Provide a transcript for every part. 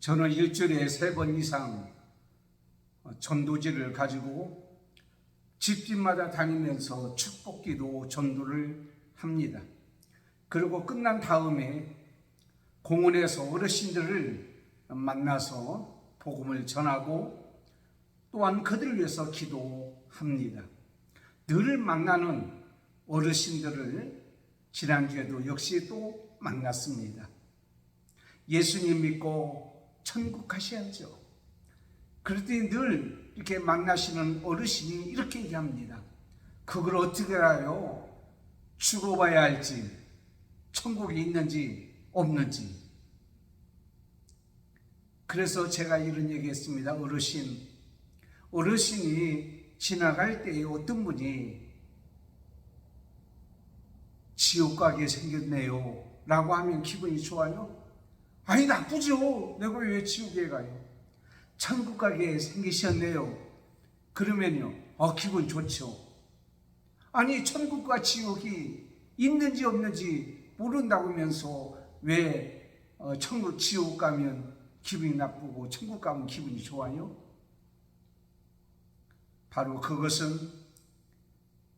저는 일주일에 3번 이상 전도지를 가지고 집집마다 다니면서 축복기도 전도를 합니다. 그리고 끝난 다음에 공원에서 어르신들을 만나서 복음을 전하고 또한 그들을 위해서 기도합니다. 늘 만나는 어르신들을 지난주에도 역시 또 만났습니다. 예수님 믿고 천국 가셔야죠. 그랬더니 늘 이렇게 만나시는 어르신이 이렇게 얘기합니다. 그걸 어떻게 알아요? 죽어봐야 알지. 천국이 있는지 없는지. 그래서 제가 이런 얘기했습니다. 어르신이 지나갈 때에 어떤 분이 지옥 가게 생겼네요 라고 하면 기분이 좋아요? 아니 나쁘죠. 내가 왜 지옥에 가요? 천국 가게 생기셨네요. 그러면요 기분 좋죠. 아니 천국과 지옥이 있는지 없는지 모른다고 하면서 왜 천국 지옥 가면 기분이 나쁘고 천국 가면 기분이 좋아요? 바로 그것은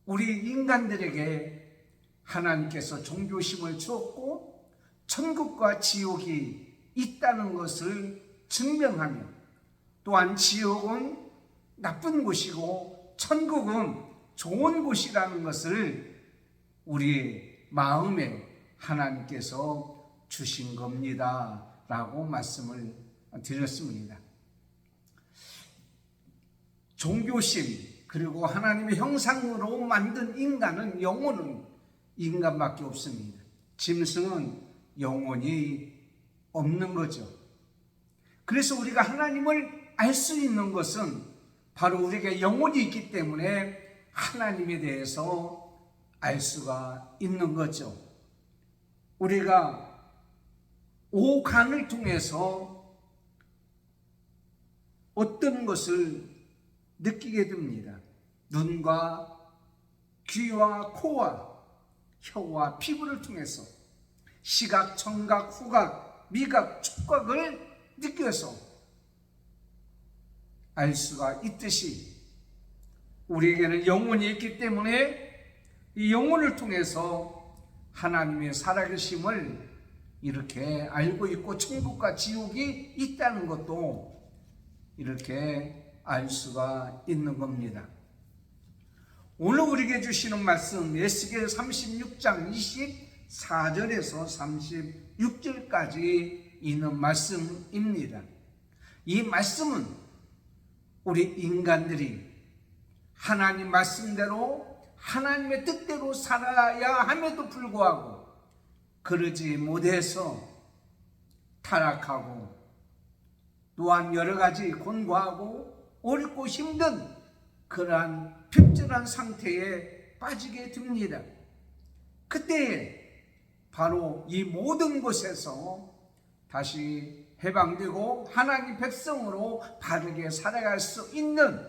우리 인간들에게 하나님께서 종교심을 주었고 천국과 지옥이 있다는 것을 증명하며 또한 지옥은 나쁜 곳이고 천국은 좋은 곳이라는 것을 우리의 마음에 하나님께서 주신 겁니다 라고 말씀을 드렸습니다. 종교심 그리고 하나님의 형상으로 만든 인간은 영혼은 인간밖에 없습니다. 짐승은 영혼이 없는 거죠. 그래서 우리가 하나님을 알 수 있는 것은 바로 우리에게 영혼이 있기 때문에 하나님에 대해서 알 수가 있는 거죠. 우리가 오간을 통해서 어떤 것을 느끼게 됩니다. 눈과 귀와 코와 혀와 피부를 통해서 시각, 청각, 후각, 미각, 촉각을 느껴서 알 수가 있듯이 우리에게는 영혼이 있기 때문에 이 영혼을 통해서 하나님의 살아계심을 이렇게 알고 있고 천국과 지옥이 있다는 것도 이렇게 알 수가 있는 겁니다. 오늘 우리에게 주시는 말씀 에스겔 36장 24절에서 36절까지 있는 말씀입니다. 이 말씀은 우리 인간들이 하나님 말씀대로 하나님의 뜻대로 살아야 함에도 불구하고 그러지 못해서 타락하고 또한 여러 가지 곤고하고 어렵고 힘든 그러한 핍절한 상태에 빠지게 됩니다. 그때 바로 이 모든 곳에서 다시 해방되고 하나님 백성으로 바르게 살아갈 수 있는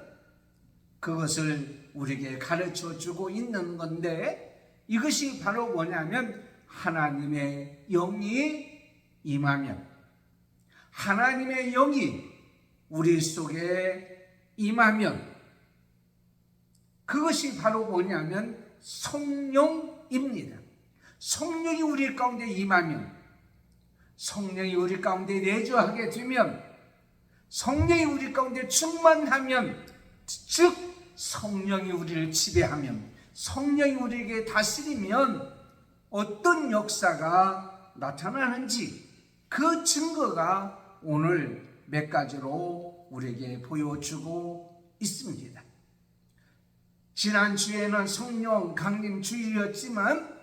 그것을 우리에게 가르쳐 주고 있는 건데 이것이 바로 뭐냐면 하나님의 영이 임하면 하나님의 영이 우리 속에 임하면 그것이 바로 뭐냐면 성령입니다. 성령이 우리 가운데 임하면 성령이 우리 가운데 내주하게 되면 성령이 우리 가운데 충만하면 즉 성령이 우리를 지배하면 성령이 우리에게 다스리면 어떤 역사가 나타나는지 그 증거가 오늘 몇 가지로 우리에게 보여주고 있습니다. 지난주에는 성령 강림 주일이었지만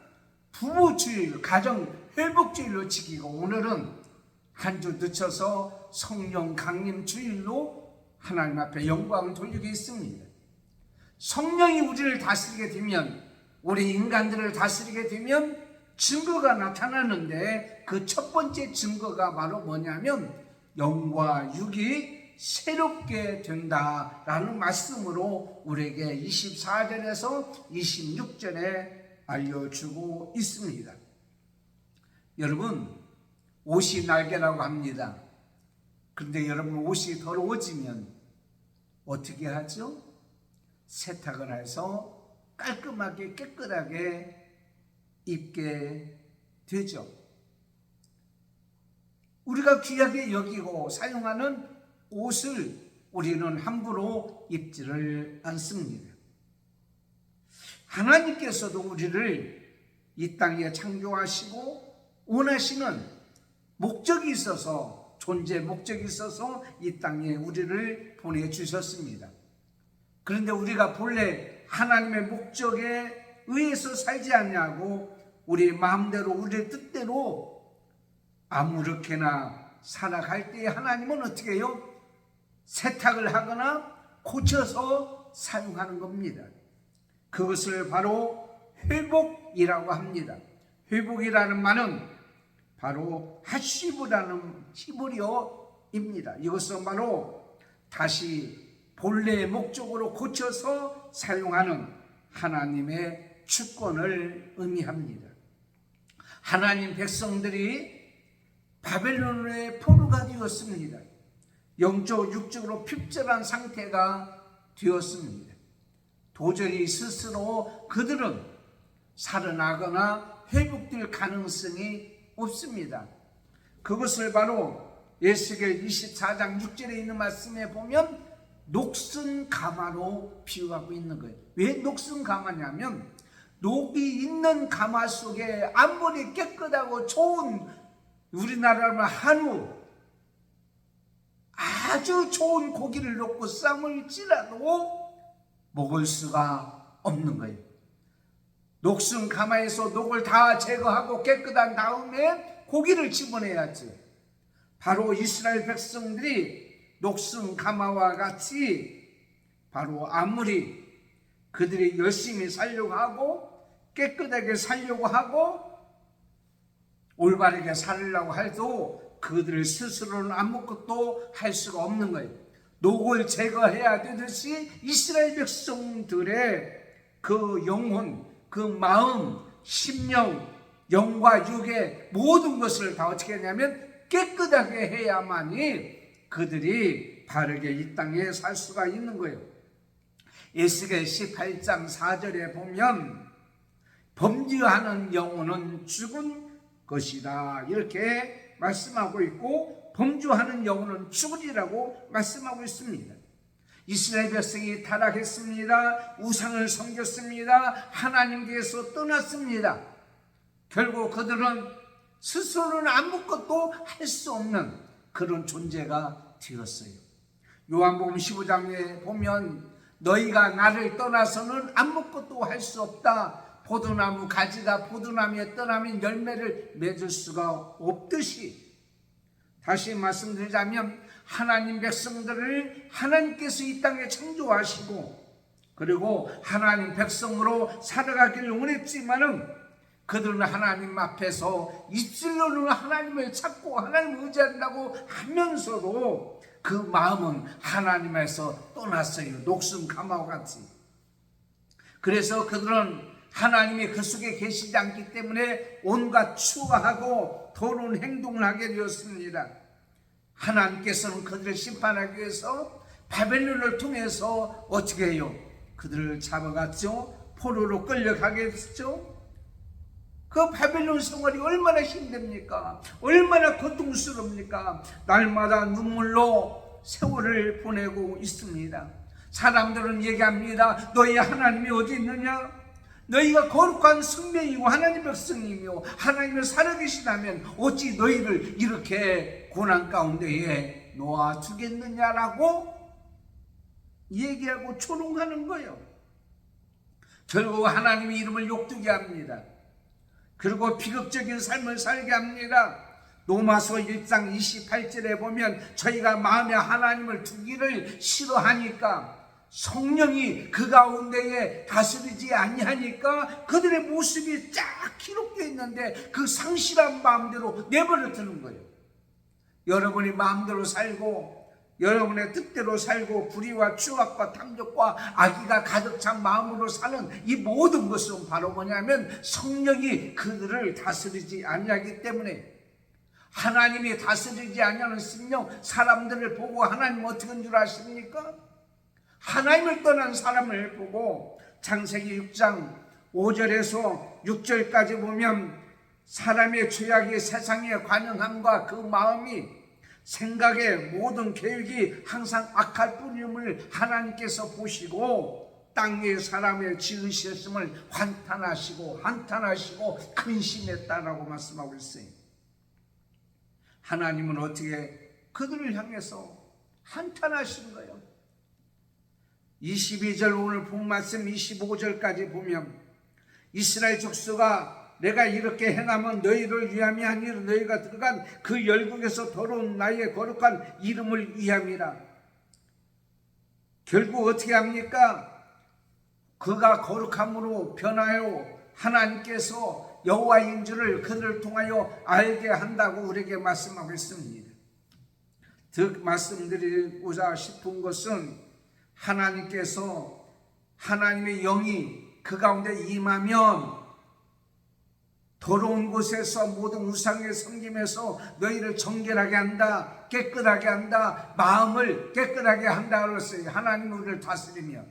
부부 주일, 가정 회복 주일로 지키고 오늘은 한 주 늦춰서 성령 강림 주일로 하나님 앞에 영광을 돌리고 있습니다. 성령이 우리를 다스리게 되면 우리 인간들을 다스리게 되면 증거가 나타나는데 그 첫 번째 증거가 바로 뭐냐면 영과 육이 새롭게 된다라는 말씀으로 우리에게 24절에서 26절에 알려주고 있습니다. 여러분, 옷이 날개라고 합니다. 그런데 여러분 옷이 더러워지면 어떻게 하죠? 세탁을 해서 깔끔하게 깨끗하게 입게 되죠. 우리가 귀하게 여기고 사용하는 옷을 우리는 함부로 입지를 않습니다. 하나님께서도 우리를 이 땅에 창조하시고 원하시는 목적이 있어서, 존재 목적이 있어서 이 땅에 우리를 보내주셨습니다. 그런데 우리가 본래 하나님의 목적에 의해서 살지 않냐고 우리 마음대로 우리의 뜻대로 아무렇게나 살아갈 때 하나님은 어떻게 해요? 세탁을 하거나 고쳐서 사용하는 겁니다. 그것을 바로 회복이라고 합니다. 회복이라는 말은 바로 하시브라는 히브리어입니다. 이것은 바로 다시 본래의 목적으로 고쳐서 사용하는 하나님의 주권을 의미합니다. 하나님 백성들이 바벨론의 포로가 되었습니다. 영적, 육적으로 핍절한 상태가 되었습니다. 도저히 스스로 그들은 살아나거나 회복될 가능성이 없습니다. 그것을 바로 에스겔 24장 6절에 있는 말씀에 보면 녹슨 가마로 비유하고 있는 거예요. 왜 녹슨 가마냐면 녹이 있는 가마 속에 아무리 깨끗하고 좋은, 우리나라로 한우, 아주 좋은 고기를 넣고 쌈을 찌라도 먹을 수가 없는 거예요. 녹슨 가마에서 녹을 다 제거하고 깨끗한 다음에 고기를 집어내야지. 바로 이스라엘 백성들이 녹슨 가마와 같이 바로 아무리 그들이 열심히 살려고 하고 깨끗하게 살려고 하고 올바르게 살려고 해도 그들 스스로는 아무것도 할 수가 없는 거예요. 녹을 제거해야 되듯이 이스라엘 백성들의 그 영혼, 그 마음, 심령, 영과 육의 모든 것을 다 어떻게 하냐면 깨끗하게 해야만이 그들이 바르게 이 땅에 살 수가 있는 거예요. 에스겔 18장 4절에 보면 범죄하는 영혼은 죽은 것이다 이렇게 말씀하고 있고, 범죄하는 영혼은 죽으리라고 말씀하고 있습니다. 이스라엘 백성이 타락했습니다. 우상을 섬겼습니다. 하나님께서 떠났습니다. 결국 그들은 스스로는 아무것도 할 수 없는 그런 존재가 되었어요. 요한복음 15장에 보면 너희가 나를 떠나서는 아무것도 할 수 없다. 포도나무 가지가 포도나무에 떠나면 열매를 맺을 수가 없듯이, 다시 말씀드리자면 하나님 백성들을 하나님께서 이 땅에 창조하시고 그리고 하나님 백성으로 살아가기를 원했지만은 그들은 하나님 앞에서 입술로는 하나님을 찾고 하나님을 의지한다고 하면서도 그 마음은 하나님에서 떠났어요. 녹슨 가마와 같이. 그래서 그들은 하나님이 그 속에 계시지 않기 때문에 온갖 추하고 더러운 행동을 하게 되었습니다. 하나님께서는 그들을 심판하기 위해서 바벨론을 통해서 어떻게 해요? 그들을 잡아갔죠. 포로로 끌려가게 했죠. 그 바벨론 생활이 얼마나 힘듭니까? 얼마나 고통스럽습니까? 날마다 눈물로 세월을 보내고 있습니다. 사람들은 얘기합니다. 너희 하나님이 어디 있느냐? 너희가 거룩한 성명이고 하나님 백성이며 하나님을 살아계시다면 어찌 너희를 이렇게 고난 가운데에 놓아주겠느냐라고 얘기하고 조롱하는 거예요. 결국 하나님의 이름을 욕되게 합니다. 그리고 비극적인 삶을 살게 합니다. 로마서 1장 28절에 보면 저희가 마음에 하나님을 두기를 싫어하니까 성령이 그 가운데에 다스리지 아니하니까 그들의 모습이 쫙 기록되어 있는데 그 상실한 마음대로 내버려 두는 거예요. 여러분이 마음대로 살고 여러분의 뜻대로 살고 불의와 추악과 탐욕과 악의가 가득 찬 마음으로 사는 이 모든 것은 바로 뭐냐면 성령이 그들을 다스리지 아니하기 때문에 하나님이 다스리지 아니하는 심령 사람들을 보고 하나님 어떻게 한 줄 아십니까? 하나님을 떠난 사람을 보고 창세기 6장 5절에서 6절까지 보면 사람의 죄악이 세상에 관영함과 그 마음이 생각의 모든 계획이 항상 악할 뿐임을 하나님께서 보시고 땅 위에 사람의 지으셨음을 한탄하시고 근심했다라고 말씀하고 있어요. 하나님은 어떻게 그들을 향해서 한탄하신 거예요. 22절 오늘 본 말씀 25절까지 보면 이스라엘 족속아 내가 이렇게 행하면 너희를 위함이 아니라 너희가 들어간 그 열국에서 더러운 나의 거룩한 이름을 위함이라. 결국 어떻게 합니까? 그가 거룩함으로 변하여 하나님께서 여호와인 줄을 그들을 통하여 알게 한다고 우리에게 말씀하고 있습니다. 즉 말씀드리고자 싶은 것은 하나님께서 하나님의 영이 그 가운데 임하면 더러운 곳에서 모든 우상의 섬김에서 너희를 정결하게 한다, 깨끗하게 한다, 마음을 깨끗하게 한다 그랬어요. 하나님 우리를 다스리며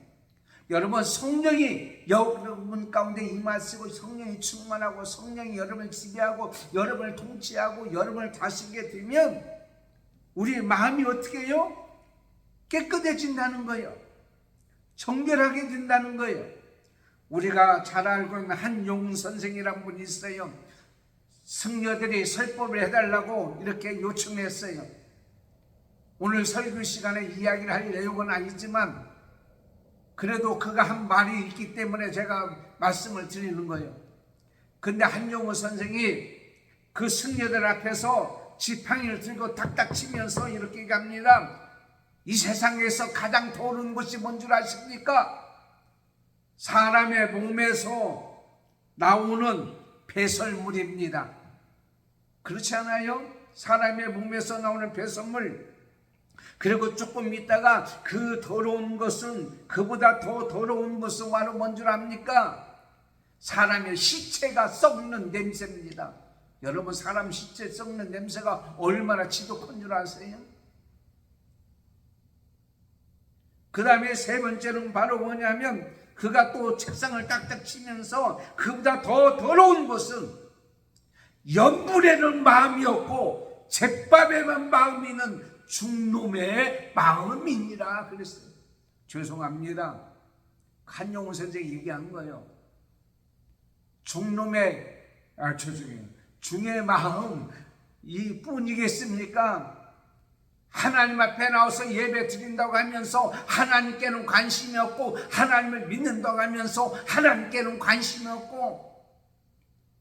여러분 성령이 여러분 가운데 임하시고 성령이 충만하고 성령이 여러분을 지배하고 여러분을 통치하고 여러분을 다스리게 되면 우리의 마음이 어떻게 해요? 깨끗해진다는 거예요. 정결하게 된다는 거예요. 우리가 잘 알고 있는 한용 선생이라는 분이 있어요. 승려들이 설법을 해달라고 이렇게 요청했어요. 오늘 설교 시간에 이야기를 할 내용은 아니지만 그래도 그가 한 말이 있기 때문에 제가 말씀을 드리는 거예요. 근데 한용우 선생이 그 승려들 앞에서 지팡이를 들고 탁탁 치면서 이렇게 얘기합니다. 이 세상에서 가장 더러운 것이 뭔 줄 아십니까? 사람의 몸에서 나오는 배설물입니다. 그렇지 않아요? 사람의 몸에서 나오는 배설물. 그리고 조금 있다가 그 더러운 것은 그보다 더 더러운 것은 바로 뭔 줄 압니까? 사람의 시체가 썩는 냄새입니다. 여러분 사람 시체 썩는 냄새가 얼마나 지독한 줄 아세요? 그 다음에 세 번째는 바로 뭐냐면 그가 또 책상을 딱딱 치면서 그보다 더 더러운 것은 연불에는 마음이 없고 잿밥에만 마음이 있는 중놈의 마음이니라 그랬어요. 죄송합니다. 한용우 선생이 얘기한 거예요. 중놈의 중의 마음 이 뿐이겠습니까? 하나님 앞에 나와서 예배 드린다고 하면서 하나님께는 관심이 없고 하나님을 믿는다고 하면서 하나님께는 관심이 없고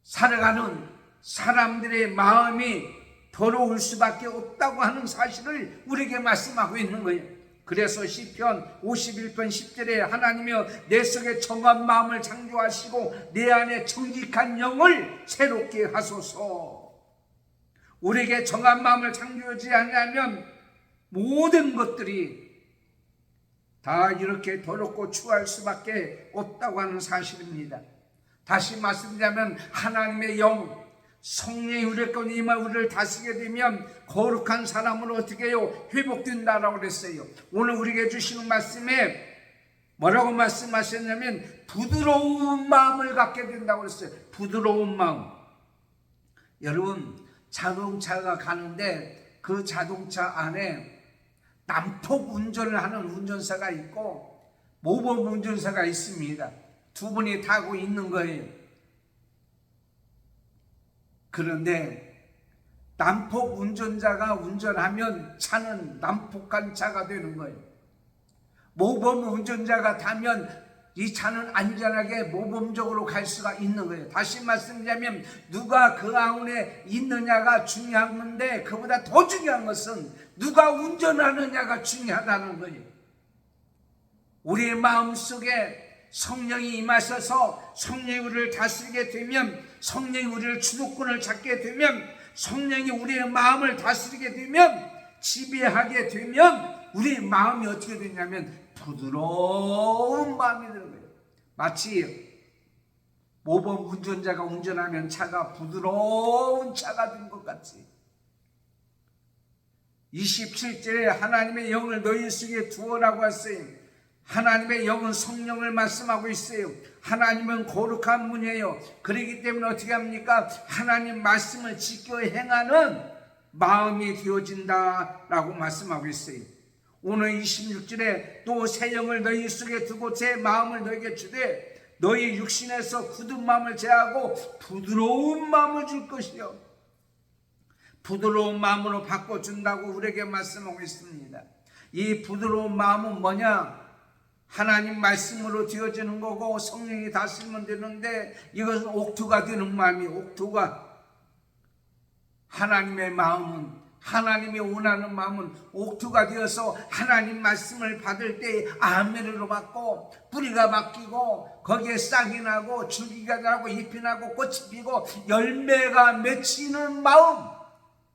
살아가는 사람들의 마음이 더러울 수밖에 없다고 하는 사실을 우리에게 말씀하고 있는 거예요. 그래서 시편 51편 10절에 하나님이여 내 속에 정한 마음을 창조하시고 내 안에 정직한 영을 새롭게 하소서. 우리에게 정한 마음을 창조하지 않으면 모든 것들이 다 이렇게 더럽고 추할 수밖에 없다고 하는 사실입니다. 다시 말씀드리자면 하나님의 영 성령이 우리 가운데 임하 우리를 다스리게 되면 거룩한 사람으로 어떻게 해요? 회복된다라고 그랬어요. 오늘 우리에게 주시는 말씀에 뭐라고 말씀하셨냐면 부드러운 마음을 갖게 된다고 그랬어요. 부드러운 마음. 여러분 자동차가 가는데 그 자동차 안에 난폭 운전을 하는 운전사가 있고 모범 운전사가 있습니다. 두 분이 타고 있는 거예요. 그런데 난폭 운전자가 운전하면 차는 난폭한 차가 되는 거예요. 모범 운전자가 타면 이 차는 안전하게 모범적으로 갈 수가 있는 거예요. 다시 말씀드리자면 누가 그 안에 있느냐가 중요한 건데 그보다 더 중요한 것은 누가 운전하느냐가 중요하다는 거예요. 우리의 마음속에 성령이 임하셔서 성령이 우리를 다스리게 되면 성령이 우리를 주도권을 잡게 되면 성령이 우리의 마음을 다스리게 되면 지배하게 되면 우리의 마음이 어떻게 되냐면 부드러운 마음이 되는 거예요. 마치 모범 운전자가 운전하면 차가 부드러운 차가 된 것 같이 27절에 하나님의 영을 너희 속에 두어라고 했어요. 하나님의 영은 성령을 말씀하고 있어요. 하나님은 거룩한 분이에요. 그렇기 때문에 어떻게 합니까? 하나님 말씀을 지켜 행하는 마음이 되어진다라고 말씀하고 있어요. 오늘 26절에 또 새 영을 너희 속에 두고 새 마음을 너희에게 주되 너희 육신에서 굳은 마음을 제하고 부드러운 마음을 줄 것이요. 부드러운 마음으로 바꿔준다고 우리에게 말씀하고 있습니다. 이 부드러운 마음은 뭐냐? 하나님 말씀으로 되어지는 거고 성령이 다스리면 되는데 이것은 옥토가 되는 마음이에요. 옥토가. 하나님의 마음은, 하나님이 원하는 마음은 옥토가 되어서 하나님 말씀을 받을 때 아멘으로 받고 뿌리가 바뀌고 거기에 싹이 나고 줄기가 나고 잎이 나고 꽃이 피고 열매가 맺히는 마음,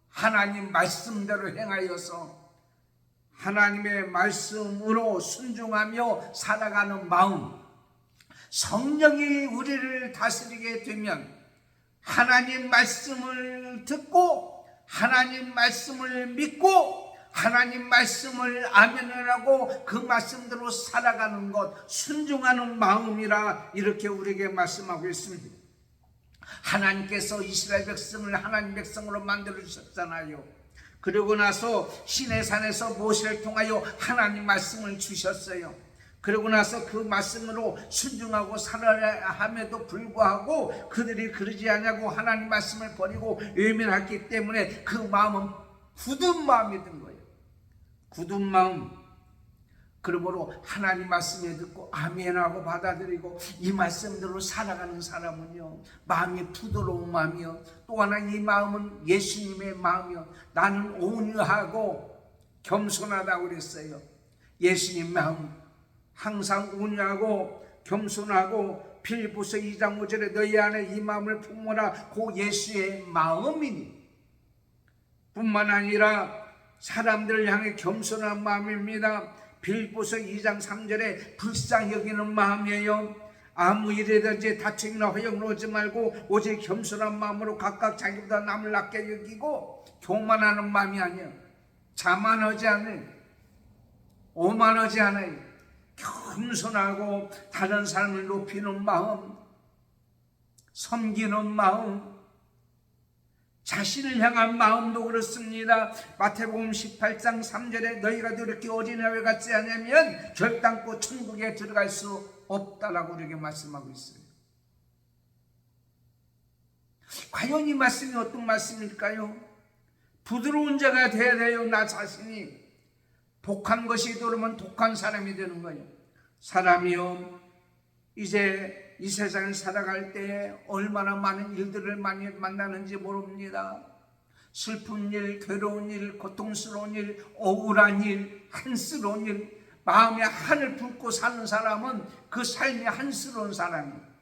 하나님 말씀대로 행하여서 하나님의 말씀으로 순종하며 살아가는 마음, 성령이 우리를 다스리게 되면 하나님 말씀을 듣고 하나님 말씀을 믿고 하나님 말씀을 아멘을 하고 그 말씀대로 살아가는 것, 순종하는 마음이라 이렇게 우리에게 말씀하고 있습니다. 하나님께서 이스라엘 백성을 하나님 백성으로 만들어 주셨잖아요. 그러고 나서 시내산에서 모세를 통하여 하나님 말씀을 주셨어요. 그러고 나서 그 말씀으로 순종하고 살아야 함에도 불구하고 그들이 그러지 않냐고 하나님 말씀을 버리고 외면했기 때문에 그 마음은 굳은 마음이 든 거예요. 굳은 마음. 그러므로 하나님 말씀을 듣고 아멘하고 받아들이고 이 말씀대로 살아가는 사람은요, 마음이 부드러운 마음이요, 또 하나 이 마음은 예수님의 마음이요, 나는 온유하고 겸손하다고 그랬어요. 예수님 마음 항상 온유하고 겸손하고 빌립보서 2장 5절에 너희 안에 이 마음을 품어라 고 예수의 마음이니 뿐만 아니라 사람들을 향해 겸손한 마음입니다. 빌립보서 2장 3절에 불쌍히 여기는 마음이에요. 아무 일에든지 다툼이나 허영을 하지 말고 오직 겸손한 마음으로 각각 자기보다 남을 낮게 여기고 교만하는 마음이 아니에요. 자만하지 않아요. 오만하지 않아요. 겸손하고 다른 사람을 높이는 마음, 섬기는 마음, 자신을 향한 마음도 그렇습니다. 마태복음 18장 3절에 너희가 이렇게 어린아이 같지 않으면 결단코 천국에 들어갈 수 없다라고 우리에게 말씀하고 있어요. 과연 이 말씀이 어떤 말씀일까요? 부드러운 자가 되어야 돼요. 나 자신이 독한 것이 들어오면 독한 사람이 되는 거예요. 사람이요, 이제 이 세상을 살아갈 때 얼마나 많은 일들을 많이 만나는지 모릅니다. 슬픈 일, 괴로운 일, 고통스러운 일, 억울한 일, 한스러운 일, 마음에 한을 붓고 사는 사람은 그 삶이 한스러운 사람이에요.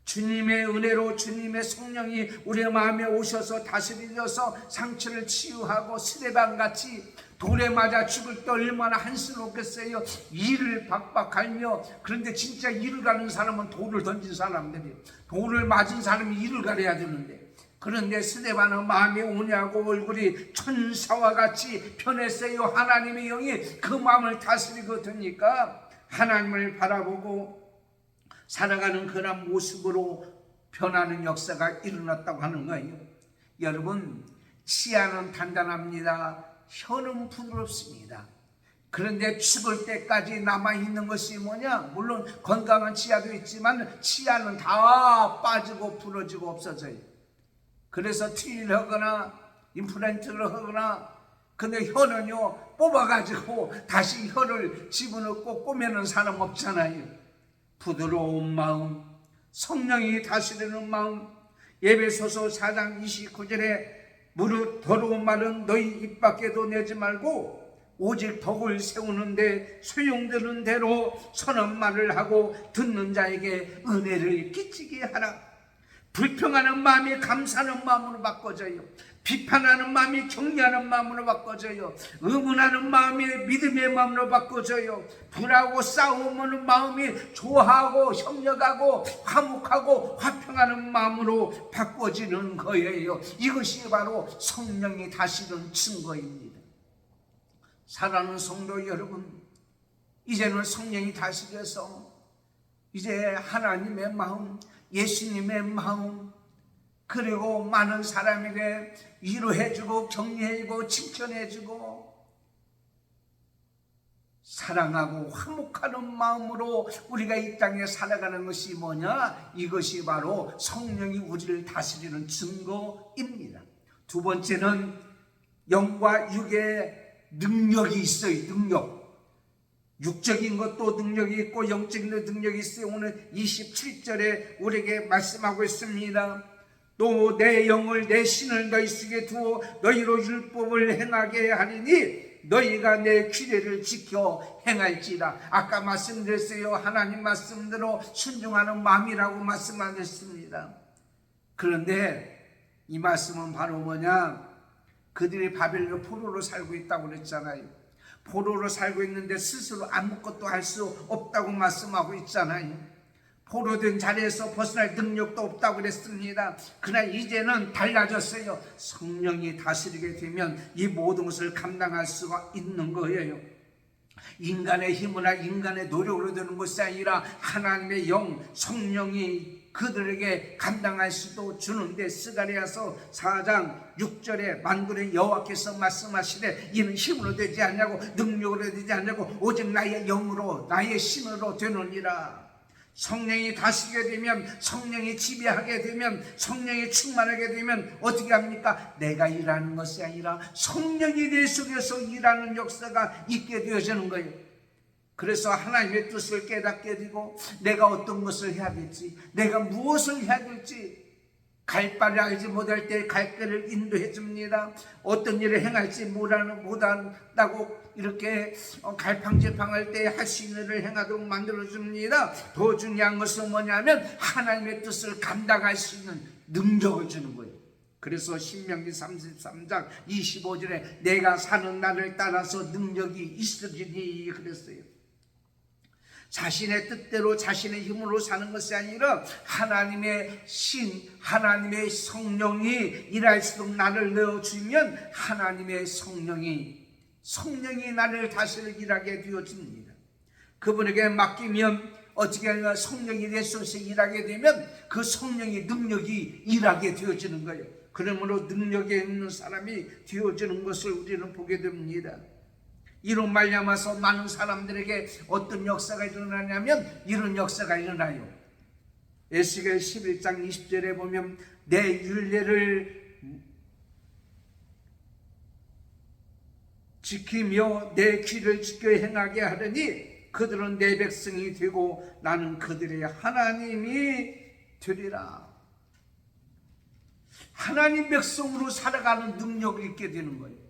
주님의 은혜로 주님의 성령이 우리의 마음에 오셔서 다스리셔서 상처를 치유하고 스데반같이 돌에 맞아 죽을 때 얼마나 한스럽겠어요. 이를 박박하며. 그런데 진짜 이를 가는 사람은 돌을 던진 사람들이에요. 돌을 맞은 사람이 이를 가려야 되는데, 그런데 스데반은 마음이 온유하고 얼굴이 천사와 같이 변했어요. 하나님의 영이 그 마음을 다스리고 드니까 하나님을 바라보고 살아가는 그런 모습으로 변하는 역사가 일어났다고 하는 거예요. 여러분, 치아는 단단합니다. 혀는 부드럽습니다. 그런데 죽을 때까지 남아있는 것이 뭐냐? 물론 건강한 치아도 있지만 치아는 다 빠지고 부러지고 없어져요. 그래서 트리를 하거나 임플란트를 하거나, 근데 혀는요, 뽑아가지고 다시 혀를 집어넣고 꼬매는 사람 없잖아요. 부드러운 마음, 성령이 다스리는 마음. 에베소서 4장 29절에 무릇 더러운 말은 너희 입 밖에도 내지 말고 오직 덕을 세우는데 소용되는 대로 선한 말을 하고 듣는 자에게 은혜를 끼치게 하라. 불평하는 마음이 감사하는 마음으로 바꿔져요. 비판하는 마음이 격려하는 마음으로 바꿔져요. 의문하는 마음이 믿음의 마음으로 바꿔져요. 불하고 싸우는 마음이 좋아하고 협력하고 화목하고 화평하는 마음으로 바꿔지는 거예요. 이것이 바로 성령이 다스리는 증거입니다. 사랑하는 성도 여러분, 이제는 성령이 다스려서 이제 하나님의 마음, 예수님의 마음, 그리고 많은 사람에게 위로해주고 격려해주고 칭찬해주고 사랑하고 화목하는 마음으로 우리가 이 땅에 살아가는 것이 뭐냐? 이것이 바로 성령이 우리를 다스리는 증거입니다. 두 번째는 영과 육의 능력이 있어요. 능력. 육적인 것도 능력이 있고 영적인 능력이 있어요. 오늘 27절에 우리에게 말씀하고 있습니다. 또 내 영을 내 신을 너희 속에 두어 너희로 율법을 행하게 하리니 너희가 내 규례를 지켜 행할지라. 아까 말씀드렸어요. 하나님 말씀대로 순종하는 마음이라고 말씀하셨습니다. 그런데 이 말씀은 바로 뭐냐? 그들이 바벨론 포로로 살고 있다고 그랬잖아요. 포로로 살고 있는데 스스로 아무것도 할 수 없다고 말씀하고 있잖아요. 포로된 자리에서 벗어날 능력도 없다고 그랬습니다. 그러나 이제는 달라졌어요. 성령이 다스리게 되면 이 모든 것을 감당할 수가 있는 거예요. 인간의 힘이나 인간의 노력으로 되는 것이 아니라 하나님의 영, 성령이 그들에게 감당할 수도 주는데, 스가랴서 4장 6절에 만군의 여호와께서 말씀하시되 이는 힘으로 되지 않냐고 능력으로 되지 않냐고 오직 나의 영으로 나의 신으로 되느니라. 성령이 다스리게 되면, 성령이 지배하게 되면, 성령이 충만하게 되면 어떻게 합니까? 내가 일하는 것이 아니라 성령이 내 속에서 일하는 역사가 있게 되어지는 거예요. 그래서 하나님의 뜻을 깨닫게 되고 내가 어떤 것을 해야 될지, 내가 무엇을 해야 될지, 갈 바를 알지 못할 때 갈 길을 인도해 줍니다. 어떤 일을 행할지 못한다고 이렇게 갈팡질팡할 때 할 수 있는 일을 행하도록 만들어 줍니다. 더 중요한 것은 뭐냐면 하나님의 뜻을 감당할 수 있는 능력을 주는 거예요. 그래서 신명기 33장 25절에 내가 사는 날을 따라서 능력이 있으리니 그랬어요. 자신의 뜻대로 자신의 힘으로 사는 것이 아니라 하나님의 신, 하나님의 성령이 일할수록 나를 넣어주면 하나님의 성령이 나를 다스리게 일하게 되어집니다. 그분에게 맡기면 어떻게 하냐? 성령이 내 속에서 일하게 되면 그 성령의 능력이 일하게 되어지는 거예요. 그러므로 능력에 있는 사람이 되어지는 것을 우리는 보게 됩니다. 이로 말미암아서 많은 사람들에게 어떤 역사가 일어나냐면 이런 역사가 일어나요. 에스겔 11장 20절에 보면 내 율례를 지키며 내 길을 지켜 행하게 하려니 그들은 내 백성이 되고 나는 그들의 하나님이 되리라. 하나님 백성으로 살아가는 능력을 있게 되는 거예요.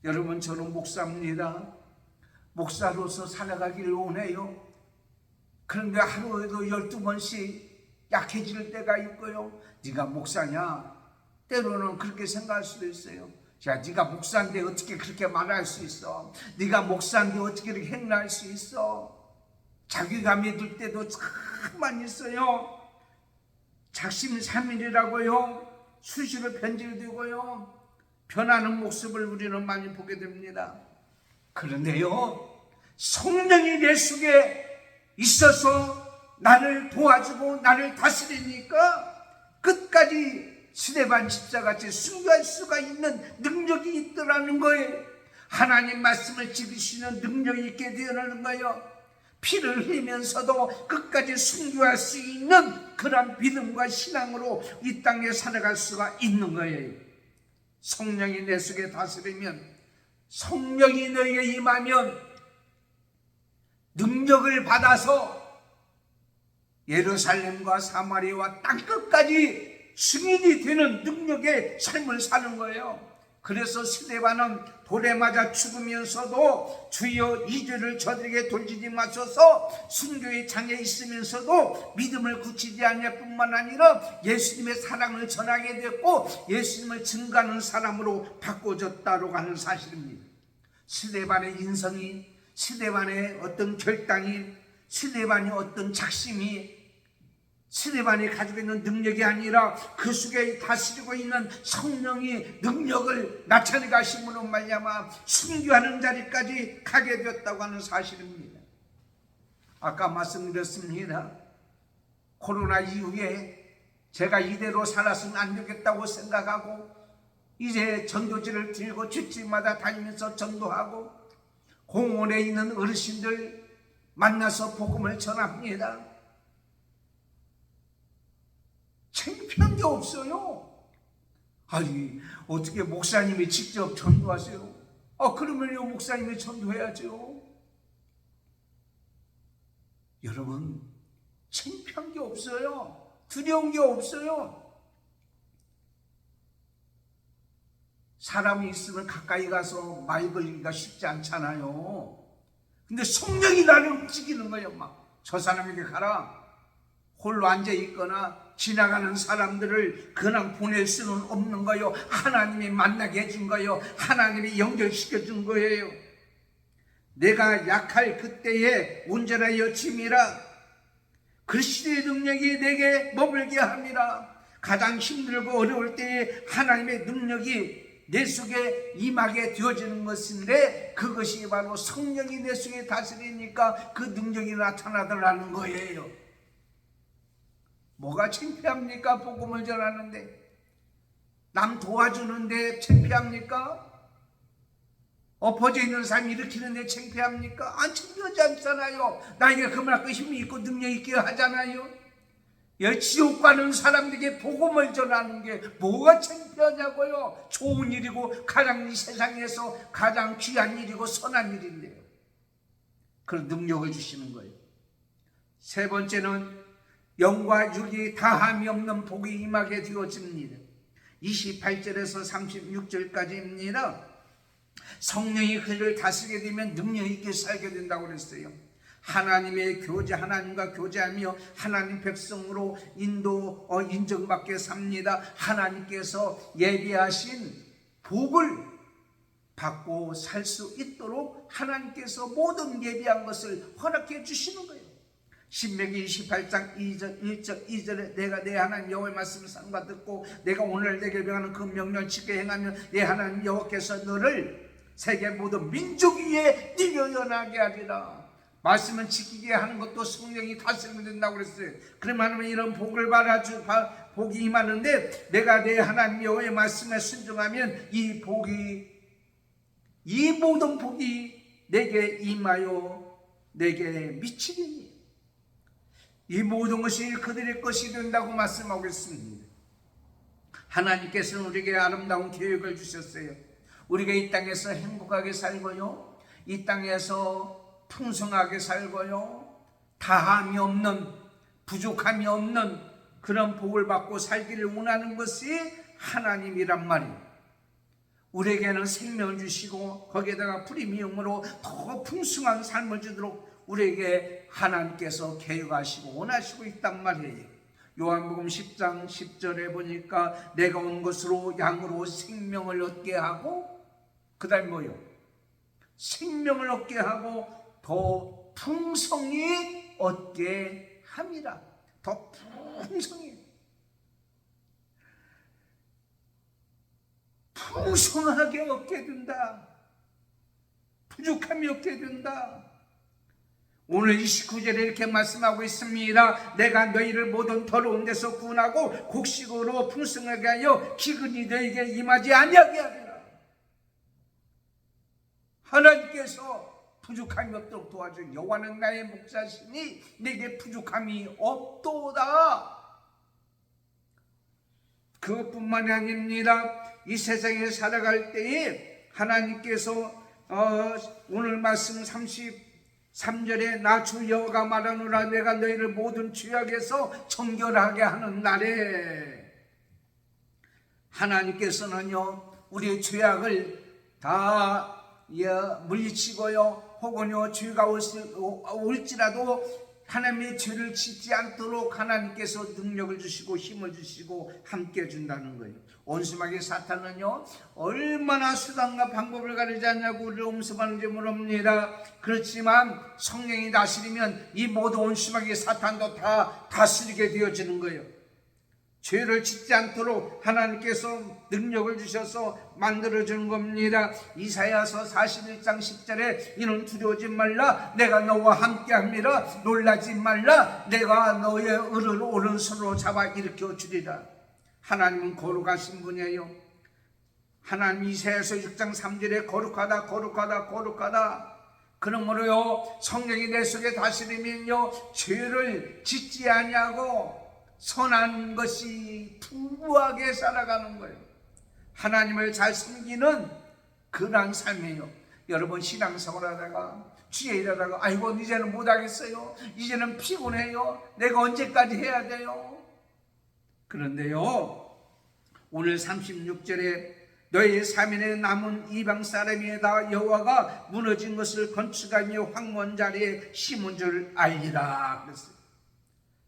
여러분, 저는 목사입니다. 목사로서 살아가기를 원해요. 그런데 하루에도 12번씩 약해질 때가 있고요. 네가 목사냐? 때로는 그렇게 생각할 수도 있어요. 자, 네가 목사인데 어떻게 그렇게 말할 수 있어? 네가 목사인데 어떻게 그렇게 행할 수 있어? 자괴감이 들 때도 참 많이 있어요. 작심삼일이라고요. 수시로 변질되고요. 변하는 모습을 우리는 많이 보게 됩니다. 그런데요, 성령이 내 속에 있어서 나를 도와주고 나를 다스리니까 끝까지 스데반 집사같이 순교할 수가 있는 능력이 있더라는 거예요. 하나님 말씀을 지키시는 능력이 있게 되어가는 거예요. 피를 흘리면서도 끝까지 순교할 수 있는 그런 믿음과 신앙으로 이 땅에 살아갈 수가 있는 거예요. 성령이 내 속에 다스리면, 성령이 너에게 임하면 능력을 받아서 예루살렘과 사마리아와 땅끝까지 증인이 되는 능력의 삶을 사는 거예요. 그래서 스데반은 돌에 맞아 죽으면서도 주여 이 죄를 저들에게 돌리지 마소서, 순교의 장에 있으면서도 믿음을 굳히지 않을 뿐만 아니라 예수님의 사랑을 전하게 됐고 예수님을 증거하는 사람으로 바꿔졌다고 하는 사실입니다. 스데반의 인성이, 스데반의 어떤 결단이, 스데반의 어떤 작심이 스데반이 가지고 있는 능력이 아니라 그 속에 다스리고 있는 성령이 능력을 나타내게 하심으로 말미암아 순교하는 자리까지 가게 되었다고 하는 사실입니다. 아까 말씀드렸습니다. 코로나 이후에 제가 이대로 살았으면 안 되겠다고 생각하고 이제 전도지를 들고 주집마다 다니면서 전도하고 공원에 있는 어르신들 만나서 복음을 전합니다. 창피한 게 없어요. 아니 어떻게 목사님이 직접 전도하세요? 그러면요 목사님이 전도해야죠. 여러분 창피한 게 없어요. 두려운 게 없어요. 사람이 있으면 가까이 가서 말 걸기가 쉽지 않잖아요. 근데 성령이 나를 움직이는 거예요. 막 저 사람에게 가라. 홀로 앉아 있거나 지나가는 사람들을 그냥 보낼 수는 없는 거예요. 하나님이 만나게 해준 거예요. 하나님이 연결시켜 준 거예요. 내가 약할 그때에 온전하여 짐이라 그리스도의 능력이 내게 머물게 함이라. 가장 힘들고 어려울 때에 하나님의 능력이 내 속에 임하게 되어지는 것인데 그것이 바로 성령이 내 속에 다스리니까 그 능력이 나타나더라는 거예요. 뭐가 창피합니까? 복음을 전하는데 남 도와주는데 창피합니까? 엎어져 있는 사람 일으키는데 창피합니까? 안 창피하지 않잖아요. 나에게 그만큼 힘이 있고 능력이 있게 하잖아요. 지옥 가는 사람들에게 복음을 전하는 게 뭐가 창피하냐고요. 좋은 일이고 가장 이 세상에서 가장 귀한 일이고 선한 일인데요. 그런 능력을 주시는 거예요. 세 번째는 영과 육이 다함이 없는 복이 임하게 되어집니다. 28절에서 36절까지입니다. 성령이 그를 다스리게 되면 능력 있게 살게 된다고 그랬어요. 하나님의 교제, 하나님과 교제하며 하나님 백성으로 인정받게 삽니다. 하나님께서 예비하신 복을 받고 살 수 있도록 하나님께서 모든 예비한 것을 허락해 주시는 거예요. 신명기 28장 1절 2절에 내가 내 하나님 여호와의 말씀을 삼가 듣고 내가 오늘 내게 명하는 그 명령을 지켜 행하면 내 하나님 여호와께서 너를 세계 모든 민족 위에 뛰어나게 하리라. 말씀을 지키게 하는 것도 성령이 다스리면 된다고 그랬어요. 그러면 하나님 이런 복을 복이 임하는데 내가 내 하나님 여호와의 말씀에 순종하면 이 모든 복이 내게 임하여 내게 미치리니 이 모든 것이 그들의 것이 된다고 말씀하고 있습니다. 하나님께서는 우리에게 아름다운 계획을 주셨어요. 우리가 이 땅에서 행복하게 살고요, 이 땅에서 풍성하게 살고요, 다함이 없는, 부족함이 없는 그런 복을 받고 살기를 원하는 것이 하나님이란 말이에요. 우리에게는 생명을 주시고 거기에다가 프리미엄으로 더 풍성한 삶을 주도록 우리에게 하나님께서 계획하시고 원하시고 있단 말이에요. 요한복음 10장 10절에 보니까 내가 온 것으로 양으로 생명을 얻게 하고 그 다음 뭐요? 생명을 얻게 하고 더 풍성히 얻게 함이라. 더 풍성히, 풍성하게 얻게 된다. 부족함이 없게 된다. 오늘 29절에 이렇게 말씀하고 있습니다. 내가 너희를 모든 더러운 데서 구원하고 곡식으로 풍성하게 하여 기근이 너희에게 임하지 아니하게 하리라. 하나님께서 부족함이 없도록 도와준 여호와는 나의 목자시니 내게 부족함이 없도다. 그것뿐만이 아닙니다. 이 세상에 살아갈 때에 하나님께서 오늘 말씀 33절에 나 주 여호와가 말하노라 내가 너희를 모든 죄악에서 정결하게 하는 날에 하나님께서는요 우리의 죄악을 다 물리치고요 혹은요 죄가 올지라도 하나님의 죄를 짓지 않도록 하나님께서 능력을 주시고 힘을 주시고 함께 해준다는 거예요. 온수마귀 사탄은요, 얼마나 수단과 방법을 가리지 않냐고 우리를 엄습하는지 모릅니다. 그렇지만 성령이 다스리면 이 모든 온수마귀 사탄도 다 다스리게 되어지는 거예요. 죄를 짓지 않도록 하나님께서 능력을 주셔서 만들어주는 겁니다. 이사야서 41장 10절에 이는 두려워하지 말라, 내가 너와 함께합니다. 놀라지 말라, 내가 너의 의를 오른손으로 잡아 일으켜 주리라. 하나님은 거룩하신 분이에요. 하나님 이사야서 6장 3절에 거룩하다 거룩하다 거룩하다. 그러므로요, 성령이 내 속에 다스리면요, 죄를 짓지 아니하고 선한 것이 풍부하게 살아가는 거예요. 하나님을 잘 섬기는 그런 삶이에요. 여러분 신앙생활 하다가 주에 일하다가 아이고 이제는 못하겠어요, 이제는 피곤해요, 내가 언제까지 해야 돼요? 그런데요, 오늘 36절에 너희 사면에 남은 이방 사람에다 여호와가 무너진 것을 건축하며 황무한 자리에 심은 줄 알리라 그랬어요.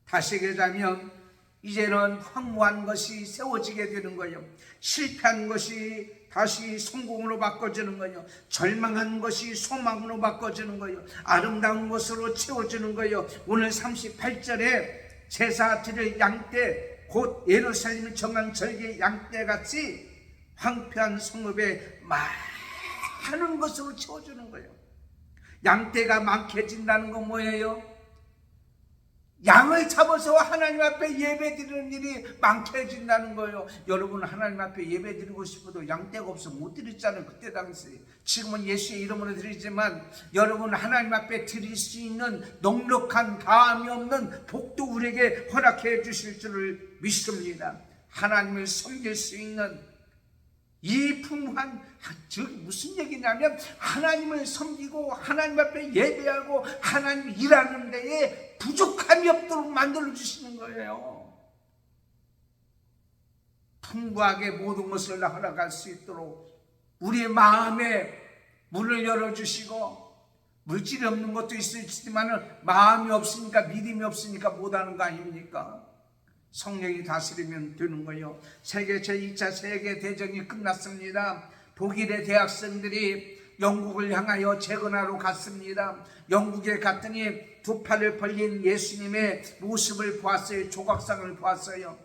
다시 얘기하자면 이제는 황무한 것이 세워지게 되는 거예요. 실패한 것이 다시 성공으로 바꿔지는 거예요. 절망한 것이 소망으로 바꿔지는 거예요. 아름다운 것으로 채워지는 거예요. 오늘 38절에 제사 드릴 양떼 곧 예루살렘이 정한 절기의 양떼같이 황폐한 성읍에 많은 것으로 채워주는 거예요. 양떼가 많게진다는 건 뭐예요? 양을 잡아서 하나님 앞에 예배드리는 일이 많게진다는 거예요. 여러분 하나님 앞에 예배드리고 싶어도 양떼가 없어 못 드렸잖아요, 그때 당시에. 지금은 예수의 이름으로 드리지만 여러분 하나님 앞에 드릴 수 있는 넉넉한 다함이 없는 복도 우리에게 허락해 주실 줄을 믿습니다. 하나님을 섬길 수 있는 이 풍부한, 저기 무슨 얘기냐면 하나님을 섬기고 하나님 앞에 예배하고 하나님 일하는 데에 부족함이 없도록 만들어 주시는 거예요. 풍부하게 모든 것을 허락할 수 있도록 우리의 마음에 문을 열어주시고, 물질이 없는 것도 있을지만 마음이 없으니까, 믿음이 없으니까 못하는 거 아닙니까? 성령이 다스리면 되는 거예요. 세계 제2차 세계대전이 끝났습니다. 독일의 대학생들이 영국을 향하여 재건하러 갔습니다. 영국에 갔더니 두 팔을 벌린 예수님의 모습을 보았어요. 조각상을 보았어요.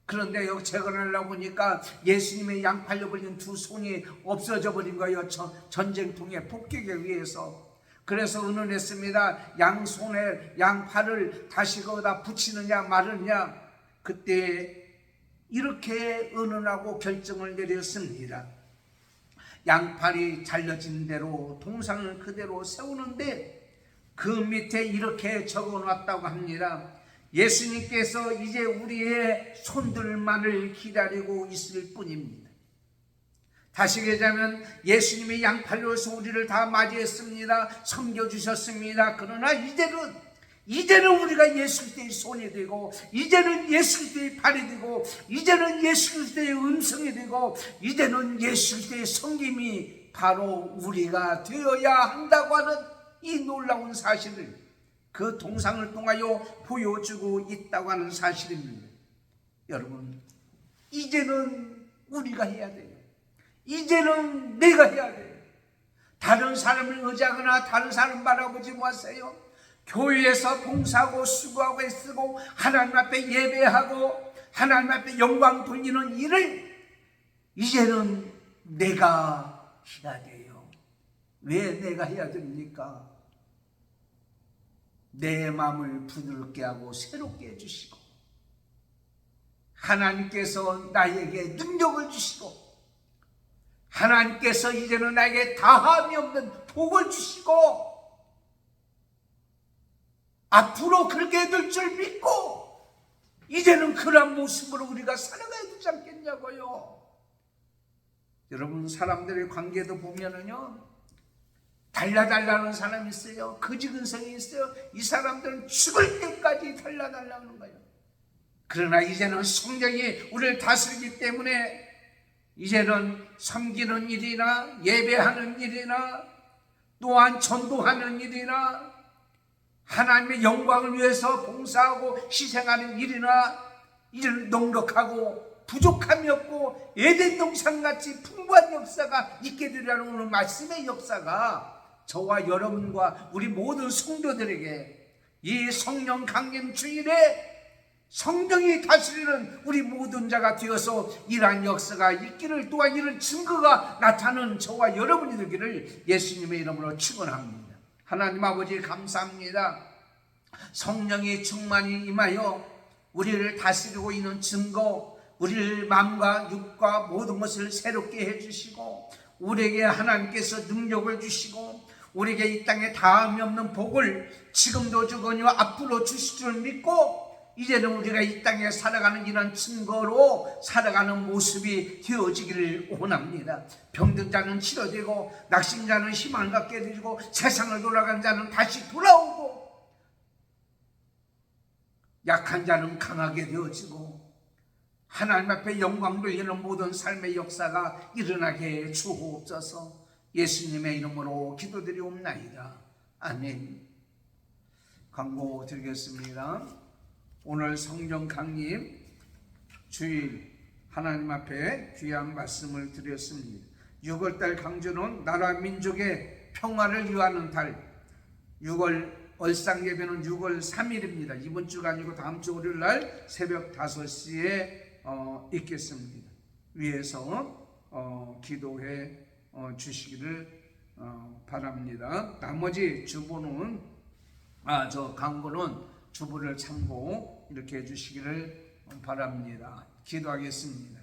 그런데 여기 재건하려고 보니까 예수님의 양팔로 벌린 두 손이 없어져 버린 거예요. 전쟁통에 폭격에 의해서. 그래서 의논했습니다. 양손에 양팔을 다시 거기다 붙이느냐 말느냐. 그때 이렇게 의논하고 결정을 내렸습니다. 양팔이 잘려진 대로 동상을 그대로 세우는데 그 밑에 이렇게 적어놨다고 합니다. 예수님께서 이제 우리의 손들만을 기다리고 있을 뿐입니다. 다시 얘기하자면 예수님이 양팔로서 우리를 다 맞이했습니다. 섬겨주셨습니다. 그러나 이제는 우리가 예수 그리스도의 손이 되고, 이제는 예수 그리스도의 발이 되고, 이제는 예수 그리스도의 음성이 되고, 이제는 예수 그리스도의 섬김이 바로 우리가 되어야 한다고 하는 이 놀라운 사실을 그 동상을 통하여 보여주고 있다고 하는 사실입니다. 여러분, 이제는 우리가 해야 돼요. 이제는 내가 해야 돼요. 다른 사람을 의지하거나 다른 사람 바라보지 마세요. 교회에서 봉사하고 수고하고 애쓰고 하나님 앞에 예배하고 하나님 앞에 영광 돌리는 일을 이제는 내가 해야 돼요. 왜 내가 해야 됩니까? 내 마음을 부드럽게 하고 새롭게 해주시고, 하나님께서 나에게 능력을 주시고, 하나님께서 이제는 나에게 다함이 없는 복을 주시고, 앞으로 그렇게 될 줄 믿고 이제는 그런 모습으로 우리가 살아가야 되지 않겠냐고요. 여러분, 사람들의 관계도 보면은요, 달라달라는 사람이 있어요. 거지근성이 있어요. 이 사람들은 죽을 때까지 달라달라는 거예요. 그러나 이제는 성령이 우리를 다스리기 때문에 이제는 섬기는 일이나 예배하는 일이나 또한 전도하는 일이나 하나님의 영광을 위해서 봉사하고 희생하는 일을 넉넉하고 부족함이 없고 에덴 동산같이 풍부한 역사가 있게 되리라는 오늘 말씀의 역사가 저와 여러분과 우리 모든 성도들에게 이 성령 강림 주일에 성령이 다스리는 우리 모든 자가 되어서 이러한 역사가 있기를, 또한 이런 증거가 나타나는 저와 여러분이 되기를 예수님의 이름으로 축원합니다. 하나님 아버지 감사합니다. 성령이 충만히 임하여 우리를 다스리고 있는 증거, 우리를 마음과 육과 모든 것을 새롭게 해주시고 우리에게 하나님께서 능력을 주시고 우리에게 이 땅에 다함이 없는 복을 지금도 주거니와 앞으로 주실 줄 믿고 이제는 우리가 이 땅에 살아가는 이런 증거로 살아가는 모습이 되어지기를 원합니다. 병든 자는 치료되고 낙심자는 희망을 갖게 되고 세상을 돌아간 자는 다시 돌아오고 약한 자는 강하게 되어지고 하나님 앞에 영광 돌리는 모든 삶의 역사가 일어나게 주옵소서. 예수님의 이름으로 기도드리옵나이다. 아멘. 광고 드리겠습니다. 오늘 성령 강림 주일 하나님 앞에 귀한 말씀을 드렸습니다. 6월달 강조는 나라 민족의 평화를 위하는 달, 6월 얼상 예배는 6월 3일입니다. 이번 주가 아니고 다음 주 월요일 날 새벽 5시에 있겠습니다. 위에서 기도해 주시기를 바랍니다. 나머지 주보는 광고는 주보를 참고 이렇게 해주시기를 바랍니다. 기도하겠습니다.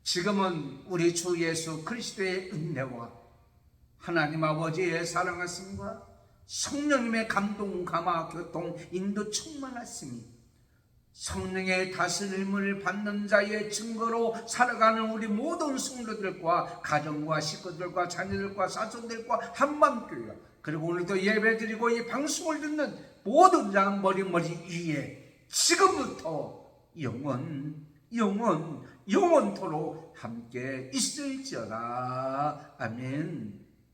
지금은 우리 주 예수 그리스도의 은혜와 하나님 아버지의 사랑하심과 성령님의 감동, 감화, 교통, 인도 충만하심이 성령의 다스림을 받는 자의 증거로 살아가는 우리 모든 성도들과 가정과 식구들과 자녀들과 사촌들과 한밤교회가 그리고 오늘도 예배드리고 이 방송을 듣는 모든 자 머리 위에 지금부터 영원토록 함께 있을지어다. 아멘.